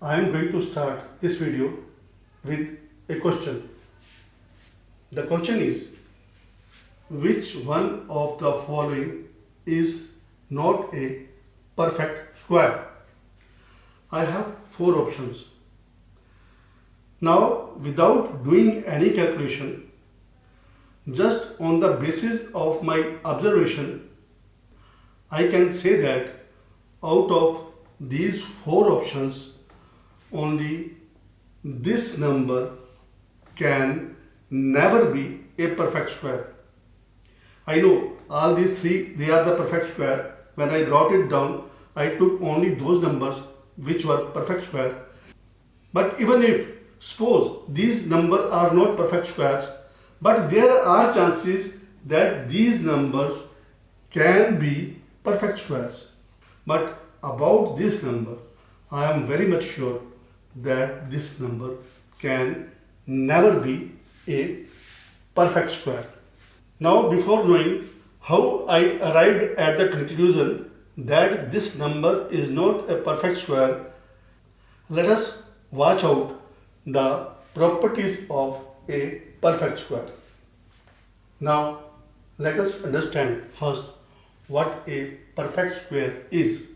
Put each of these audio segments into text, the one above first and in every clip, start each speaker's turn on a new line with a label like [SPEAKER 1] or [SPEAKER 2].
[SPEAKER 1] I am going to start this video with a question. The question is, which one of the following is not a perfect square? I have four options. Now, without doing any calculation, just on the basis of my observation, I can say that out of these four options, only this number can never be a perfect square. I know all these three, they are the perfect square. When I wrote it down, I took only those numbers which were perfect square. But even if suppose these numbers are not perfect squares, but there are chances that these numbers can be perfect squares. But about this number, I am very much sure that this number can never be a perfect square. Now, before knowing how I arrived at the conclusion that this number is not a perfect square, let us watch out the properties of a perfect square. Now, let us understand first what a perfect square is.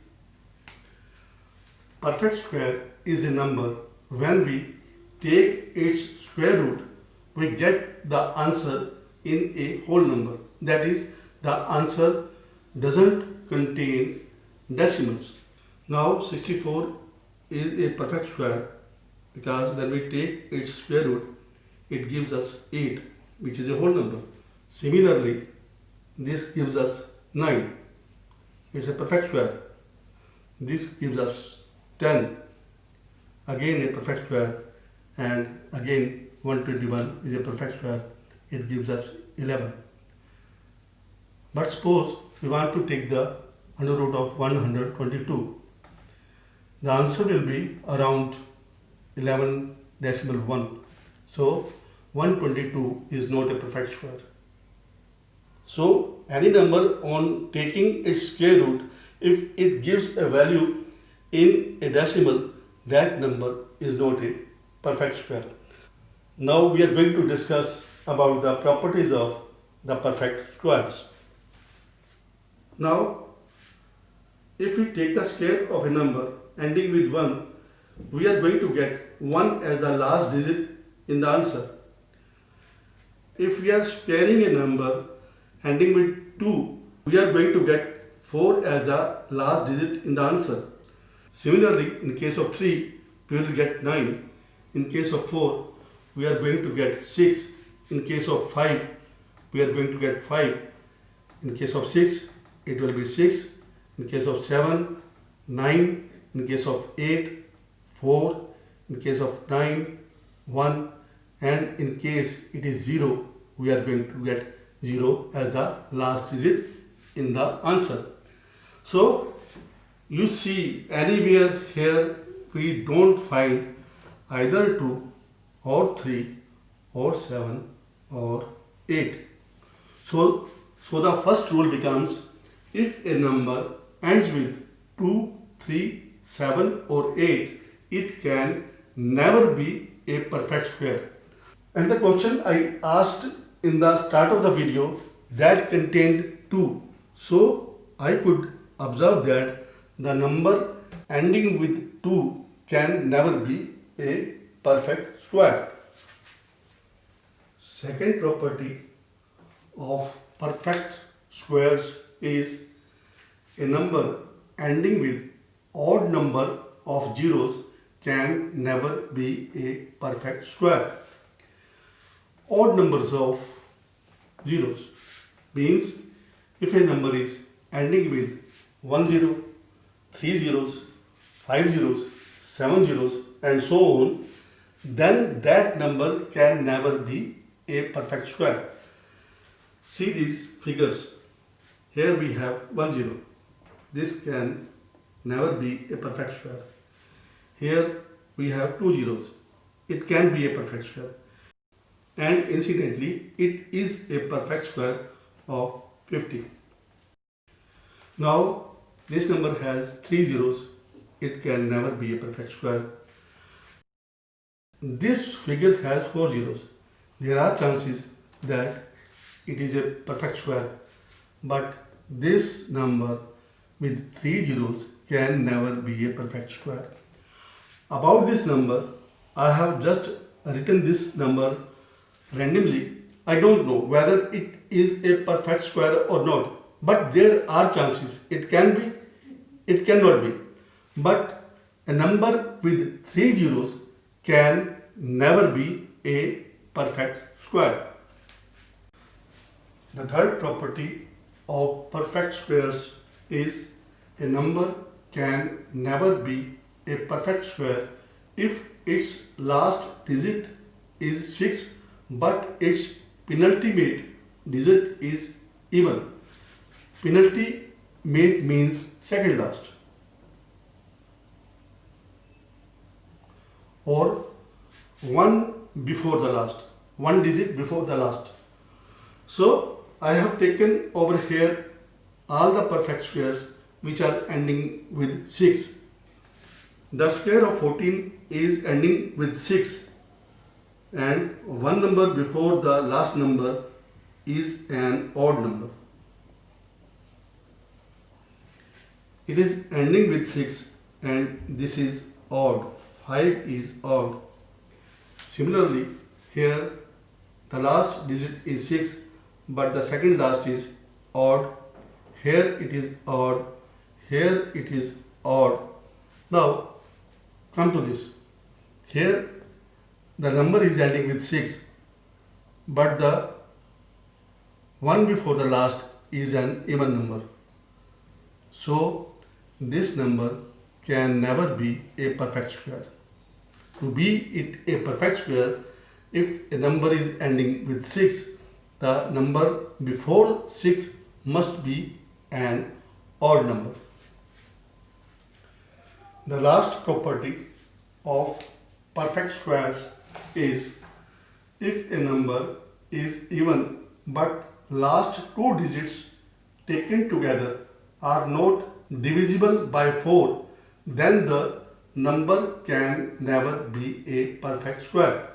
[SPEAKER 1] Perfect square is a number when we take its square root, we get the answer in a whole number. That is, the answer doesn't contain decimals. Now, 64 is a perfect square because when we take its square root, it gives us 8, which is a whole number. Similarly, this gives us 9. It's a perfect square. This gives us 10. Again a perfect square. And again 121 is a perfect square. It gives us 11. But suppose we want to take the under root of 122. The answer will be around 11 decimal 1. So 122 is not a perfect square. So any number on taking its square root, if it gives a value in a decimal, that number is not a perfect square. Now we are going to discuss about the properties of the perfect squares. Now, if we take the square of a number ending with 1, we are going to get 1 as the last digit in the answer. If we are squaring a number ending with 2, we are going to get 4 as the last digit in the answer. Similarly, in case of 3, we will get 9. In case of 4, we are going to get 6. In case of 5, we are going to get 5. In case of 6, it will be 6. In case of 7, 9. In case of 8, 4. In case of 9, 1. And in case it is 0, we are going to get 0 as the last digit in the answer. So, you see anywhere here we don't find either 2 or 3 or 7 or 8. So the first rule becomes, if a number ends with 2, 3, 7 or 8, it can never be a perfect square. And the question I asked in the start of the video that contained 2. So I could observe that the number ending with 2 can never be a perfect square. Second property of perfect squares is a number ending with odd number of zeros can never be a perfect square. Odd numbers of zeros means if a number is ending with 1 0, 3 zeros, 5 zeros, 7 zeros and so on, then that number can never be a perfect square. See these figures. Here we have 1 0. This can never be a perfect square. Here we have 2 zeros. It can be a perfect square. And incidentally, it is a perfect square of 50. Now, this number has 3 zeros. It can never be a perfect square. This figure has 4 zeros. There are chances that it is a perfect square, but this number with 3 zeros can never be a perfect square. About this number, I have just written this number randomly. I don't know whether it is a perfect square or not, but there are chances. It can be, it cannot be. But a number with 3 zeros can never be a perfect square. The third property of perfect squares is a number can never be a perfect square if its last digit is 6 but its penultimate digit is even. Penultimate means second last, or one before the last, one digit before the last. So I have taken over here all the perfect squares which are ending with 6. The square of 14 is ending with 6, and one number before the last number is an odd number. It is ending with 6 and this is odd. 5 is odd. Similarly, here the last digit is 6 but the second last is odd. Here it is odd. Here it is odd. Now come to this. Here the number is ending with 6 but the one before the last is an even number. So this number can never be a perfect square. To be it a perfect square, if a number is ending with 6, the number before 6 must be an odd number. The last property of perfect squares is if a number is even but last two digits taken together are not divisible by 4, then the number can never be a perfect square.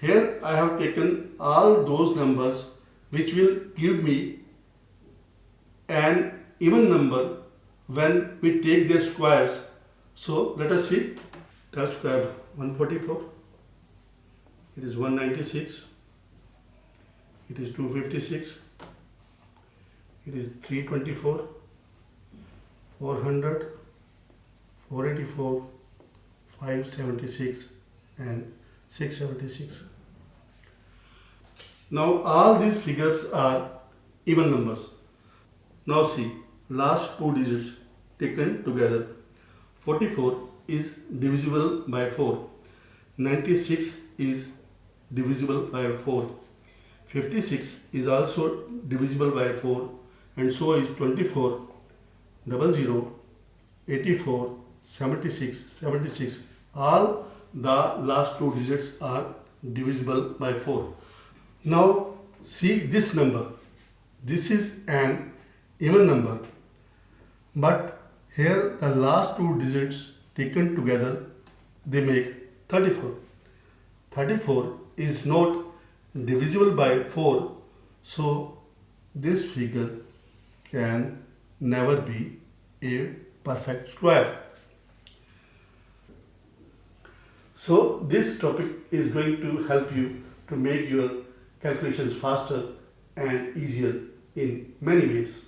[SPEAKER 1] Here I have taken all those numbers which will give me an even number when we take their squares. So let us see. 12 square 144, it is 196, it is 256, it is 324, 400, 484, 576 and 676. Now all these figures are even numbers. Now see, last two digits taken together. 44 is divisible by 4. 96 is divisible by 4. 56 is also divisible by 4, and so is 24, 00, 84, 76, 76. All the last two digits are divisible by 4. Now see this number. This is an even number, but here the last two digits taken together, they make 34. 34 is not divisible by 4, so this figure can never be a perfect square. So this topic is going to help you to make your calculations faster and easier in many ways.